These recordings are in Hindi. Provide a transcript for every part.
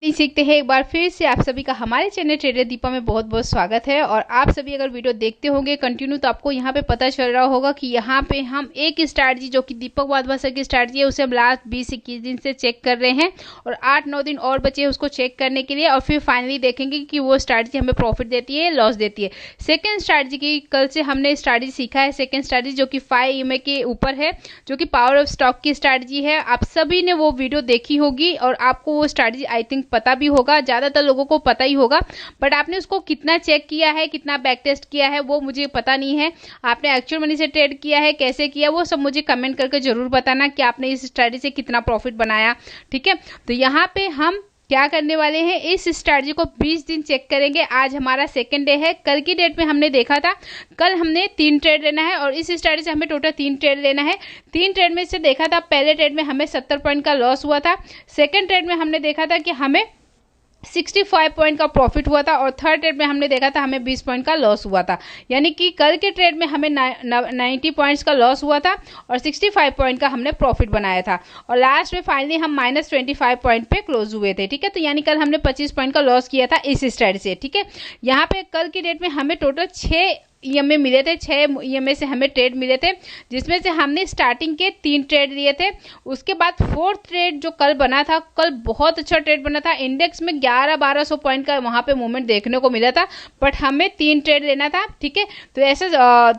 सीखते हैं एक बार फिर से आप सभी का हमारे चैनल ट्रेडर दीपा में बहुत बहुत स्वागत है। और आप सभी अगर वीडियो देखते होंगे कंटिन्यू तो आपको यहाँ पे पता चल रहा होगा कि यहाँ पे हम एक स्ट्रैटेजी जो कि दीपक वाधवा सर की स्ट्रैटेजी है उसे हम लास्ट 20-21 दिन से चेक कर रहे हैं और 8-9 दिन और बचे हैं उसको चेक करने के लिए और फिर फाइनली देखेंगे कि वो स्ट्रैटेजी हमें प्रॉफिट देती है लॉस देती है। सेकेंड स्ट्रैटेजी की कल से हमने स्ट्रैटेजी सीखा है, सेकेंड स्ट्रैटेजी जो कि 5 EMA के ऊपर है, जो कि पावर ऑफ स्टॉक की स्ट्रैटेजी है। आप सभी ने वो वीडियो देखी होगी और आपको वो स्ट्रैटेजी आई थिंक पता भी होगा, ज्यादातर लोगों को पता ही होगा, बट आपने उसको कितना चेक किया है, कितना बैक टेस्ट किया है वो मुझे पता नहीं है। आपने एक्चुअल मनी से ट्रेड किया है, कैसे किया, वो सब मुझे कमेंट करके जरूर बताना कि आपने इस स्ट्रैटेजी से कितना प्रॉफिट बनाया। ठीक है, तो यहाँ पे हम क्या करने वाले हैं, इस स्ट्रैटेजी को 20 दिन चेक करेंगे। आज हमारा सेकंड डे है। कल की डेट में हमने देखा था, कल हमने 3 ट्रेड लेना है और इस स्ट्रैटेजी से हमें टोटल 3 ट्रेड लेना है। 3 ट्रेड में से देखा था पहले ट्रेड में हमें 70 पॉइंट का लॉस हुआ था, सेकंड ट्रेड में हमने देखा था कि हमें 65 पॉइंट का प्रॉफिट हुआ था और थर्ड ट्रेड में हमने देखा था हमें 20 पॉइंट का लॉस हुआ था। यानी कि कल के ट्रेड में हमें 90 पॉइंट्स का लॉस हुआ था और 65 पॉइंट का हमने प्रॉफिट बनाया था और लास्ट में फाइनली हम -25 पॉइंट पे क्लोज हुए थे। ठीक है, तो यानी कल हमने 25 पॉइंट का लॉस किया था इस स्ट्रैटेजी से। ठीक है, यहाँ पे कल की डेट में हमें टोटल 6 EMA मिले थे, 6 EMA से हमें ट्रेड मिले थे, जिसमें से हमने स्टार्टिंग के 3 ट्रेड लिए थे। उसके बाद 4th ट्रेड जो कल बना था, कल बहुत अच्छा ट्रेड बना था। इंडेक्स में 1100-1200 पॉइंट का वहां पे मूवमेंट देखने को मिला था, बट हमें 3 ट्रेड लेना था। ठीक है, तो ऐसे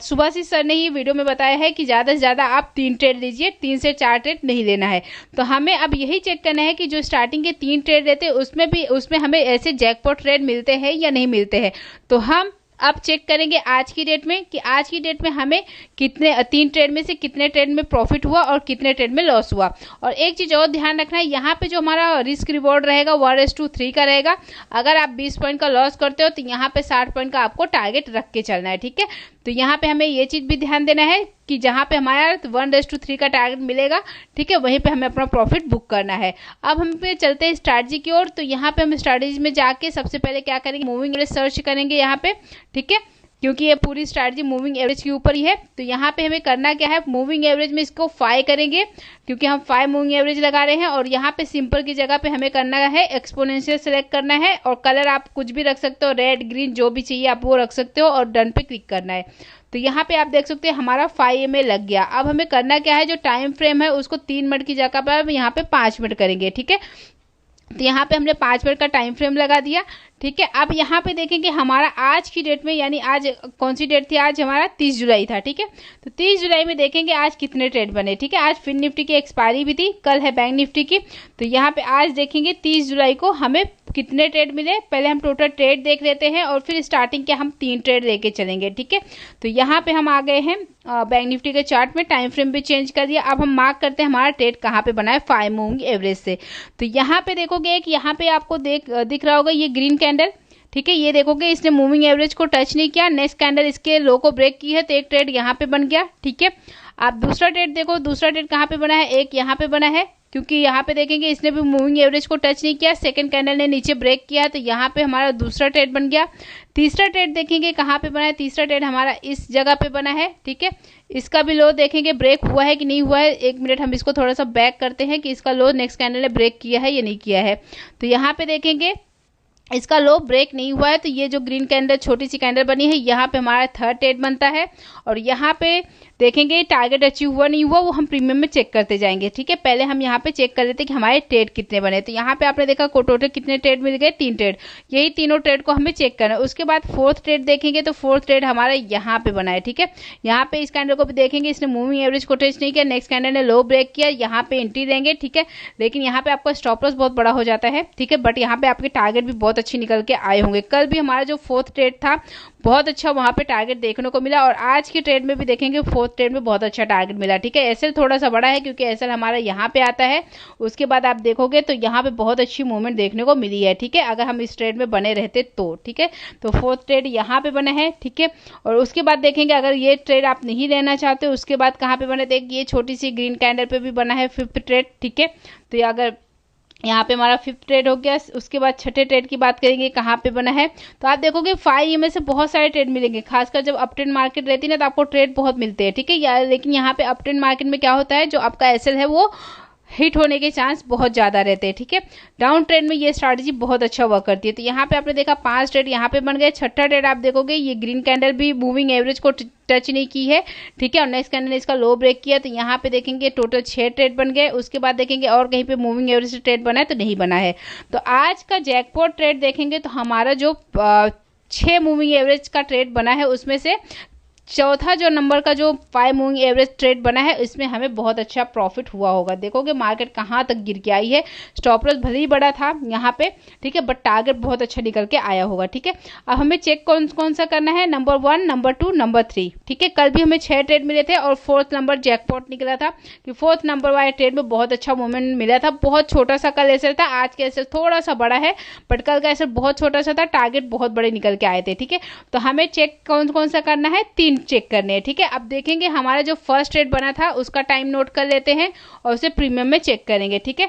सुभाषिस सर ने ही वीडियो में बताया है कि ज़्यादा से ज़्यादा आप 3 ट्रेड लीजिए, 3 से 4 ट्रेड नहीं लेना है। तो हमें अब यही चेक करना है कि जो स्टार्टिंग के 3 ट्रेड लेते उसमें हमें ऐसे जैकपॉट ट्रेड मिलते हैं या नहीं मिलते हैं। तो हम अब चेक करेंगे आज की डेट में कि आज की डेट में हमें कितने 3 ट्रेड में से कितने ट्रेड में प्रॉफिट हुआ और कितने ट्रेड में लॉस हुआ। और एक चीज और ध्यान रखना है, यहाँ पे जो हमारा रिस्क रिवॉर्ड रहेगा 1:3 का रहेगा। अगर आप 20 पॉइंट का लॉस करते हो तो यहाँ पे 60 पॉइंट का आपको टारगेट रख के चलना है। ठीक है, तो यहाँ पे हमें ये चीज भी ध्यान देना है कि जहाँ पे हमारा 1:3 का टारगेट मिलेगा, ठीक है, वहीं पे हमें अपना प्रॉफिट बुक करना है। अब हम पे चलते हैं स्ट्रैटेजी की ओर। तो यहाँ पे हम स्ट्रैटेजी में जाके सबसे पहले क्या करेंगे, मूविंग एवरेज सर्च करेंगे यहाँ पे। ठीक है, क्योंकि ये पूरी स्ट्रैटेजी मूविंग एवरेज के ऊपर ही है। तो यहाँ पे हमें करना क्या है, मूविंग एवरेज में इसको 5 करेंगे क्योंकि हम 5 मूविंग एवरेज लगा रहे हैं। और यहाँ पे सिंपल की जगह पे हमें करना है एक्सपोनेंशियल सेलेक्ट करना है और कलर आप कुछ भी रख सकते हो, रेड ग्रीन जो भी चाहिए आप वो रख सकते हो और डन पे क्लिक करना है। तो यहाँ पे आप देख सकते हैं हमारा 5 EMA लग गया। अब हमें करना क्या है, जो टाइम फ्रेम है उसको 3 मिनट की जगह पर यहाँ पे 5 मिनट करेंगे। ठीक है, तो यहाँ पे हमने 5 मिनट का टाइम फ्रेम लगा दिया। ठीक है, अब यहाँ पे देखेंगे हमारा आज की डेट में, यानी आज कौन सी डेट थी, आज हमारा 30 जुलाई था। ठीक है, तो 30 जुलाई में देखेंगे आज कितने ट्रेड बने। ठीक है, आज फिन निफ्टी की एक्सपायरी भी थी, कल है बैंक निफ्टी की। तो यहाँ पे आज देखेंगे 30 जुलाई को हमें कितने ट्रेड मिले। पहले हम टोटल ट्रेड देख लेते हैं और फिर स्टार्टिंग के हम 3 ट्रेड लेके चलेंगे। ठीक है, तो यहाँ पे हम आ गए हैं बैंक निफ्टी के चार्ट में, टाइम फ्रेम भी चेंज कर दिया। अब हम मार्क करते हैं हमारा ट्रेड कहाँ पे बना है 5 मूविंग एवरेज से। तो यहाँ पे देखोगे एक यहाँ पे आपको दिख रहा होगा ये ग्रीन कैंडल। ठीक है, ये देखोगे इसने मूविंग एवरेज को टच नहीं किया, नेक्स्ट कैंडल इसके लो को ब्रेक की है तो एक ट्रेड यहाँ पे बन गया। ठीक है, आप दूसरा ट्रेड देखो, दूसरा ट्रेड कहाँ पे बना है, एक यहाँ पे बना है, क्योंकि यहाँ पे देखेंगे इसने भी मूविंग एवरेज को टच नहीं किया, सेकंड कैंडल ने नीचे ब्रेक किया तो यहाँ पे हमारा दूसरा ट्रेड बन गया। तीसरा ट्रेड देखेंगे कहाँ पे बना है, तीसरा ट्रेड हमारा इस जगह पे बना है। ठीक है, इसका भी लो देखेंगे ब्रेक हुआ है कि नहीं हुआ है। 1 मिनट हम इसको थोड़ा सा बैक करते हैं कि इसका लो नेक्स्ट कैंडल ने ब्रेक किया है या नहीं किया है। तो यहाँ पे देखेंगे इसका लो ब्रेक नहीं हुआ है, तो ये जो ग्रीन कैंडल छोटी सी कैंडल बनी है यहाँ पे हमारा थर्ड ट्रेड बनता है। और यहाँ पे देखेंगे टारगेट अचीव हुआ नहीं हुआ वो हम प्रीमियम में चेक करते जाएंगे। ठीक है, पहले हम यहाँ पे चेक कर लेते हैं कि हमारे ट्रेड कितने बने। तो यहाँ पे आपने देखा टोटल कितने ट्रेड मिल गए, 3 ट्रेड। यही तीनों ट्रेड को हमें चेक करना है। उसके बाद 4th ट्रेड देखेंगे तो 4th ट्रेड हमारा यहाँ पे बना है। ठीक है, यहाँ पे इस कैंडल को भी देखेंगे, इसने मूविंग एवरेज को टच नहीं किया, नेक्स्ट कैंडल ने लो ब्रेक किया, यहाँ पे एंट्री देंगे। ठीक है, लेकिन यहाँ पे आपका स्टॉप लॉस बहुत बड़ा हो जाता है। ठीक है, बट यहाँ पे आपके टारगेट भी बहुत अच्छी निकल के आए होंगे। कल भी हमारा जो 4th ट्रेड था बहुत अच्छा वहां पे टारगेट देखने को मिला और आज के ट्रेड में भी देखेंगे 4th ट्रेड में बहुत अच्छा टारगेट मिला। ठीक है, एसएल थोड़ा सा बड़ा है क्योंकि एसएल हमारा यहाँ पे आता है। उसके बाद आप देखोगे तो यहाँ पे बहुत अच्छी मूवमेंट देखने को मिली है। ठीक है, अगर हम इस ट्रेड में बने रहते तो। ठीक है, तो 4th ट्रेड यहाँ पे बना है। ठीक है, और उसके बाद देखेंगे अगर ये ट्रेड आप नहीं लेना चाहते उसके बाद कहाँ पे बने थे, ये छोटी सी ग्रीन कैंडल पे भी बना है 5th ट्रेड। ठीक है, तो अगर यहाँ पे हमारा 5th ट्रेड हो गया। उसके बाद 6ठे ट्रेड की बात करेंगे कहाँ पे बना है, तो आप देखोगे 5 EMA से बहुत सारे ट्रेड मिलेंगे। खासकर जब अप ट्रेंड मार्केट रहती है ना तो आपको ट्रेड बहुत मिलते हैं। ठीक है, लेकिन यहाँ पे अप ट्रेंड मार्केट में क्या होता है, जो आपका एसएल है वो हिट होने के चांस बहुत ज़्यादा रहते हैं। ठीक है, डाउन ट्रेंड में ये स्ट्रैटेजी बहुत अच्छा वर्क करती है। तो यहाँ पे आपने देखा 5 ट्रेड यहाँ पे बन गए। छठा ट्रेड आप देखोगे ये ग्रीन कैंडल भी मूविंग एवरेज को टच नहीं की है। ठीक है, और नेक्स्ट कैंडल ने इसका लो ब्रेक किया, तो यहाँ पे देखेंगे टोटल 6 ट्रेड बन गए। उसके बाद देखेंगे और कहीं पे मूविंग एवरेज ट्रेड बना है तो नहीं बना है। तो आज का जैकपॉट ट्रेड देखेंगे तो हमारा जो 6 मूविंग एवरेज का ट्रेड बना है उसमें से चौथा जो नंबर का जो 5 मूविंग एवरेज ट्रेड बना है इसमें हमें बहुत अच्छा प्रॉफिट हुआ होगा। देखोगे मार्केट कहाँ तक गिर के आई है। स्टॉप लॉस भले ही बड़ा था यहाँ पे, ठीक है, बट टारगेट बहुत अच्छा निकल के आया होगा। ठीक है, अब हमें चेक कौन कौन सा करना है, नंबर 1, नंबर 2, नंबर 3। ठीक है, कल भी हमें 6 ट्रेड मिले थे और 4th नंबर जैकपॉट निकला था कि 4th नंबर वाले ट्रेड में बहुत अच्छा मूवमेंट मिला था। बहुत छोटा सा कल एसएल था, आज का एसएल थोड़ा सा बड़ा है, बट कल का एसएल बहुत छोटा सा था, टारगेट बहुत बड़े निकल के आए थे। ठीक है, तो हमें चेक कौन कौन सा करना है, 3 चेक करने हैं। ठीक है, अब देखेंगे हमारा जो फर्स्ट ट्रेड बना था उसका टाइम नोट कर लेते हैं और उसे प्रीमियम में चेक करेंगे। ठीक है,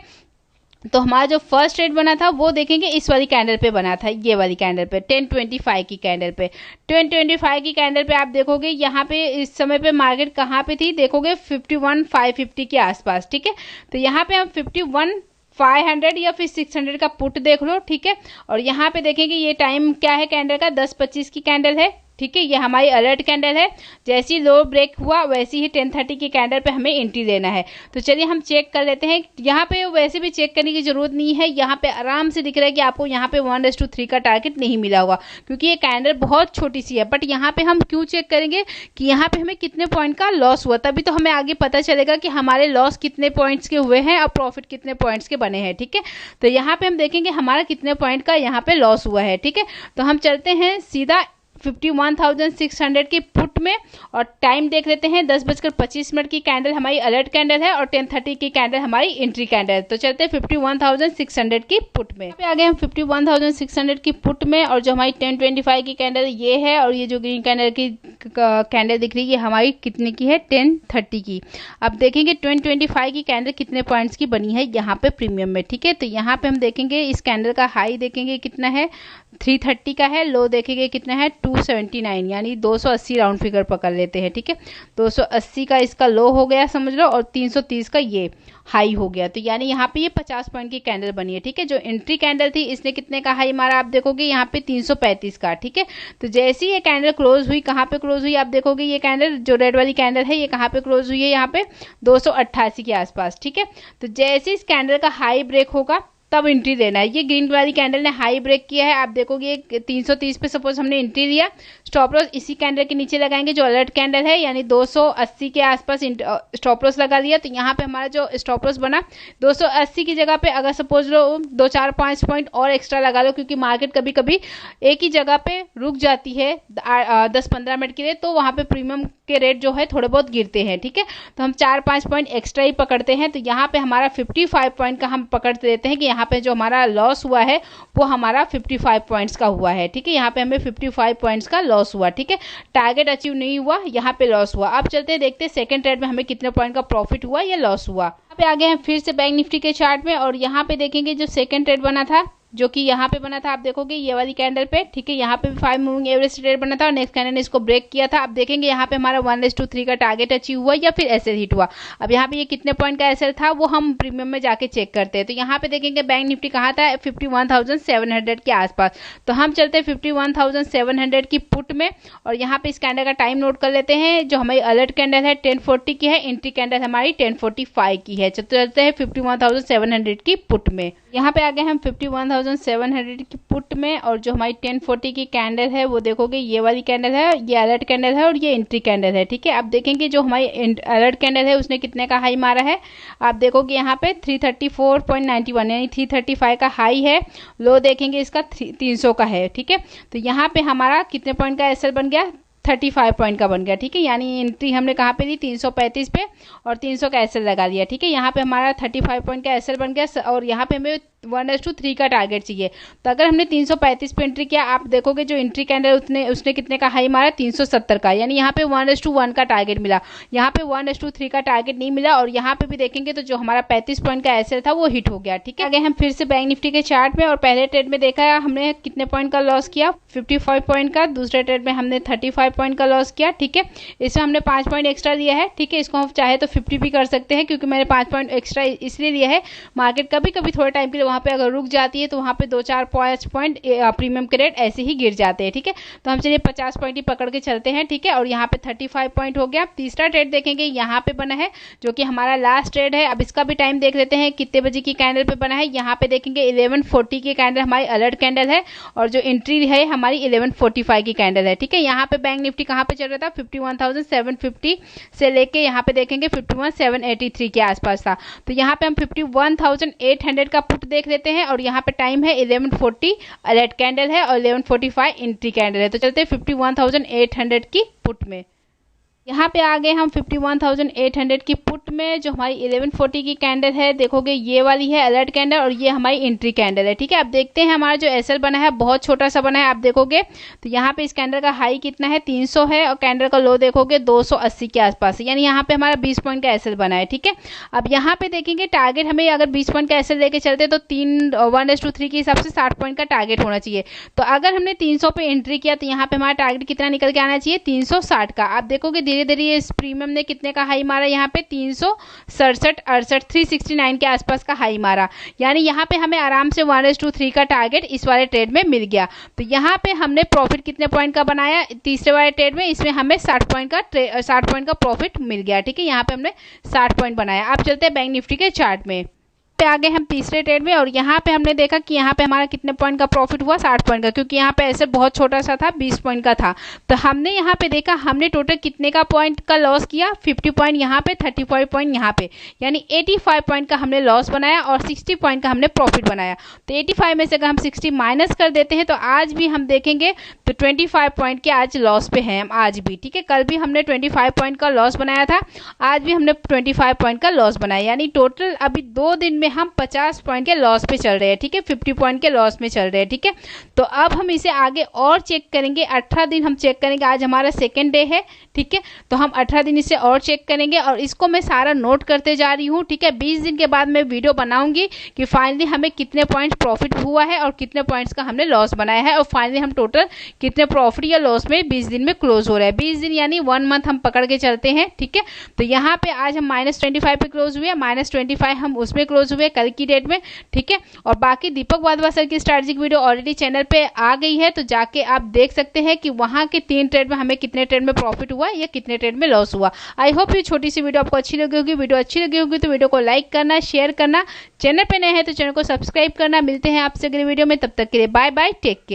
तो हमारा जो फर्स्ट ट्रेड बना था वो देखेंगे इस वाली कैंडल पे बना था, ये वाली कैंडल पे 1025 की कैंडल पे। 1025 की कैंडल पे आप देखोगे यहाँ पे इस समय पे मार्केट कहाँ पे थी, देखोगे 51,550 के आसपास। ठीक है, तो यहाँ पे हम 51,500 या फिर 600 का पुट देख लो। ठीक है, और यहाँ पे देखेंगे ये टाइम क्या है कैंडल का, 10:25 की कैंडल है। ठीक है, ये हमारी अलर्ट कैंडल है। जैसी लो ब्रेक हुआ वैसी ही 10:30 की कैंडल पे हमें एंट्री लेना है। तो चलिए हम चेक कर लेते हैं। यहाँ पे वैसे भी चेक करने की जरूरत नहीं है, यहाँ पे आराम से दिख रहा है कि आपको यहाँ पे 1:3 का टारगेट नहीं मिला होगा क्योंकि ये कैंडल बहुत छोटी सी है। बट यहाँ पे हम क्यों चेक करेंगे कि यहाँ पे हमें कितने पॉइंट का लॉस हुआ, तभी तो हमें आगे पता चलेगा कि हमारे लॉस कितने पॉइंट्स के हुए हैं और प्रॉफिट कितने पॉइंट्स के बने हैं। ठीक है, तो यहाँ पे हम देखेंगे हमारा कितने पॉइंट का यहाँ पे लॉस हुआ है। ठीक है, तो हम चलते हैं सीधा 51,600 की पुट में और टाइम देख लेते हैं। 10:25 की कैंडल हमारी अलर्ट कैंडल है और 10:30 की कैंडल हमारी एंट्री कैंडल है। तो चलते हैं 51,600 की पुट में। यहाँ पे आ गए हम 51,600 की पुट में और जो हमारी 1025 की कैंडल ये है और ये जो ग्रीन कैंडल की कैंडल दिख रही है ये हमारी कितने की है, 10:30 की। अब देखेंगे 1025 की कैंडल कितने पॉइंट्स की बनी है यहाँ पे प्रीमियम में। ठीक है, तो यहाँ पे हम देखेंगे इस कैंडल का हाई देखेंगे कितना है, 330 का है। लो देखेंगे कितना है, 279, यानी 280 राउंड फिगर पकड़ लेते हैं। ठीक है, 280 का इसका लो हो गया समझ लो और 330 का ये हाई हो गया। तो यानी यहाँ पे ये 50 पॉइंट की कैंडल बनी है। ठीक है, जो एंट्री कैंडल थी इसने कितने का हाई मारा आप देखोगे यहाँ पे 335 का। ठीक है, तो जैसे ही ये कैंडल क्लोज हुई, कहाँ पे क्लोज हुई आप देखोगे, ये कैंडल जो रेड वाली कैंडल है ये कहाँ पे क्लोज हुई है, यहाँ पे 288 के आसपास। ठीक है, तो जैसे इस कैंडल का हाई ब्रेक होगा तब एंट्री देना है। ये ग्रीन वाली कैंडल ने हाई ब्रेक किया है, आप देखोगे 330 पे सपोज हमने एंट्री दिया, स्टॉप लॉस इसी कैंडल के नीचे लगाएंगे जो अलर्ट कैंडल है, यानी 280 के आसपास स्टॉप लॉस लगा लिया। तो यहाँ पे हमारा जो स्टॉप लॉस बना 280 की जगह पे अगर सपोज लो 2-4-5 पॉइंट और एक्स्ट्रा लगा लो, क्योंकि मार्केट कभी कभी एक ही जगह पे रुक जाती है 10-15 मिनट के लिए, तो वहाँ पे प्रीमियम के रेट जो है थोड़े बहुत गिरते हैं। ठीक है, तो हम 4-5 पॉइंट एक्स्ट्रा ही पकड़ते हैं। तो यहाँ पे हमारा 55 पॉइंट का हम पकड़ते देते हैं कि यहाँ पे जो हमारा लॉस हुआ है वो हमारा 55 पॉइंट्स का हुआ है। ठीक है, यहाँ पे हमें 55 पॉइंट्स का लॉस हुआ। ठीक है, टारगेट अचीव नहीं हुआ, यहाँ पे लॉस हुआ। अब चलते हैं देखते हैं सेकंड ट्रेड में हमें कितने पॉइंट का प्रॉफिट हुआ या लॉस हुआ। यहाँ पे आ गए हैं फिर से बैंक निफ्टी के चार्ट में और यहाँ पे देखेंगे जो सेकंड ट्रेड बना था जो कि यहाँ पे बना था, आप देखोगे ये वाली कैंडल पे। ठीक है, यहाँ पे भी 5 मूविंग एवरेज ट्रेड बना था और नेक्स्ट कैंडल ने इसको ब्रेक किया था। अब देखेंगे यहाँ पे हमारा 1:3 का टारगेट अचीव हुआ या फिर एसएल हिट हुआ। अब यहाँ पे ये कितने पॉइंट का एसएल था वो हम प्रीमियम में जाके चेक करते हैं। तो यहाँ पे देखेंगे बैंक निफ्टी कहाँ था, 51,700 के आसपास। तो हम चलते हैं 51,700 की पुट में और यहाँ पे इस कैंडल का टाइम नोट कर लेते हैं। जो हमारी अलर्ट कैंडल है 1040 की है, एंट्री कैंडल हमारी 1045 की है। चलते हैं 51,700 की पुट में। यहाँ पे आ गए हम 51,700 की पुट में और जो हमारी 1040 की कैंडल है वो देखोगे ये वाली कैंडल है, ये अलर्ट कैंडल है और ये एंट्री कैंडल है। ठीक है, अब देखेंगे जो हमारी अलर्ट कैंडल है उसने कितने का हाई मारा है, आप देखोगे यहाँ पे 334.91 यानी 335 का हाई है। लो देखेंगे इसका 300 का है। ठीक है, तो यहाँ पे हमारा कितने पॉइंट का एसएल बन गया, 35 पॉइंट का बन गया। ठीक है, यानी एंट्री हमने कहाँ पे दी, 335 पे और 300 का एसएल लगा लिया। ठीक है, यहाँ पे हमारा 35 पॉइंट का एसएल बन गया और यहाँ पे हमें 1:3 का टारगेट चाहिए। तो अगर हमने 335 पे एंट्री किया, आप देखोगे जो एंट्री कैंडल उसने कितने का हाई मारा, 370 का, यानी यहाँ पे 1:1 का टारगेट मिला, यहाँ पे 1:3 का टारगेट नहीं मिला। और यहाँ पे भी देखेंगे तो जो हमारा 35 पॉइंट का एसएल था वो हिट हो गया, ठीक है। आगे हम फिर से बैंक निफ्टी के चार्ट में, और पहले ट्रेड में देखा है हमने कितने पॉइंट का लॉस किया, 55 पॉइंट का। दूसरे ट्रेड में हमने 35 पॉइंट का लॉस किया, ठीक है। इसमें हमने 5 पॉइंट एक्स्ट्रा दिया है, ठीक है। इसको हम चाहे तो 50 भी कर सकते हैं, क्योंकि मैंने 5 पॉइंट एक्स्ट्रा इसलिए दिया है, मार्केट कभी कभी थोड़े टाइम के लिए वहाँ पे अगर रुक जाती है तो वहाँ पे 2-4 पॉइंट प्रीमियम के रेट ऐसे ही गिर जाते हैं, ठीक है। तो हम चलिए 50 पॉइंट ही पकड़ के चलते हैं, ठीक है। और यहाँ पे 35 पॉइंट हो गया। तीसरा ट्रेड देखेंगे, यहाँ पे बना है जो कि हमारा लास्ट ट्रेड है। अब इसका भी टाइम देख लेते हैं कितने बजे की कैंडल पे बना है। यहाँ पे देखेंगे 11:40 की कैंडल हमारी अलर्ट कैंडल है, और जो एंट्री है हमारी 11:45 की कैंडल है, ठीक है। यहाँ पे बैंक निफ्टी कहाँ पे चल रहा था, 51,750 से लेके यहाँ पे देखेंगे 51,783 के आसपास था। तो यहाँ पे हम 51,800 का पुट देख लेते हैं, और यहाँ पे टाइम है 11:40 अलर्ट कैंडल है, और 11:45 एंट्री कैंडल है। तो चलते हैं 51,800 की पुट में। यहाँ पे आ गए हम 51,800 की पुट में। जो हमारी 11:40 की कैंडल है, देखोगे ये वाली है अलर्ट कैंडल, और ये हमारी एंट्री कैंडल है, ठीक है। अब देखते हैं हमारा जो एसएल बना है बहुत छोटा सा बना है, आप देखोगे तो यहाँ पे इस कैंडल का हाई कितना है, 300 है, और कैंडल का लो देखोगे 280 के आसपास, यानी यहाँ पे हमारा 20 पॉइंट का एसएल बना है, ठीक है। अब यहाँ पे देखेंगे टारगेट हमें अगर 20 पॉइंट का एसएल लेके चलते तो 1:3 के हिसाब से 60 पॉइंट का टारगेट होना चाहिए। तो अगर हमने 300 पे एंट्री किया तो यहाँ पे हमारा टारगेट कितना निकल के आना चाहिए, 360 का। आप देखोगे धीरे धीरे इस प्रीमियम ने कितने का हाई मारा, यहाँ पे 367-68 369 के आसपास का हाई मारा, यानी यहाँ पे हमें आराम से 1:3 का टारगेट इस वाले ट्रेड में मिल गया। तो यहाँ पे हमने प्रॉफिट कितने पॉइंट का बनाया तीसरे वाले ट्रेड में, इसमें हमें 60 पॉइंट का प्रॉफिट मिल गया, ठीक है। यहाँ पे हमने 60 पॉइंट बनाया। अब चलते हैं बैंक निफ्टी के चार्ट में। पे आ गए हम तीसरे ट्रेड में, और यहाँ पे हमने देखा कि यहाँ पे हमारा कितने पॉइंट का प्रॉफिट हुआ, 60 पॉइंट का, क्योंकि यहाँ पे ऐसे बहुत छोटा सा था, 20 पॉइंट का था। तो हमने यहाँ पे देखा हमने टोटल कितने का पॉइंट का लॉस किया, 50 पॉइंट यहाँ पे, 35 पॉइंट यहाँ पे, यानी 85 पॉइंट का हमने लॉस बनाया, और 60 पॉइंट का हमने प्रॉफिट बनाया। तो 85 में से अगर हम 60 माइनस कर देते हैं तो आज भी हम देखेंगे तो 25 पॉइंट के आज लॉस पे हैं हम आज भी, ठीक है। कल भी हमने 25 पॉइंट का लॉस बनाया था, आज भी हमने 25 पॉइंट का लॉस बनाया, यानी टोटल अभी 2 दिन में हम 50 पॉइंट के लॉस पे चल रहे हैं, ठीक है। 50 पॉइंट के लॉस में चल रहे हैं, ठीक है। तो अब हम इसे आगे और चेक करेंगे, 18 दिन हम चेक करेंगे। आज हमारा सेकेंड डे है, ठीक है। तो हम 18 दिन इसे और चेक करेंगे, और इसको मैं सारा नोट करते जा रही हूँ, ठीक है। 20 दिन के बाद मैं वीडियो बनाऊंगी कि फाइनली हमें कितने पॉइंट प्रॉफिट हुआ है और कितने पॉइंट्स का हमने लॉस बनाया है, और फाइनली हम टोटल कितने प्रॉफिट या लॉस में 20 दिन में क्लोज हो रहा है। 20 दिन यानी 1 मंथ हम पकड़ के चलते हैं, ठीक है। तो यहाँ पे आज हम -25 पे क्लोज हुए, -25 हम उसमें क्लोज हुए कल की डेट में, ठीक है। और बाकी दीपक वाधवा सर की स्ट्रैटेजिक वीडियो ऑलरेडी चैनल पे आ गई है, तो जाके आप देख सकते हैं कि वहां के 3 ट्रेड में हमें कितने ट्रेड में प्रॉफिट हुआ या कितने ट्रेड में लॉस हुआ। आई होप ये छोटी सी वीडियो आपको अच्छी लगी होगी। वीडियो अच्छी लगी होगी तो वीडियो को लाइक करना, शेयर करना, चैनल पे नए हैं तो चैनल को सब्सक्राइब करना। मिलते हैं आपसे अगले वीडियो में, तब तक के लिए बाय बाय, टेक केयर।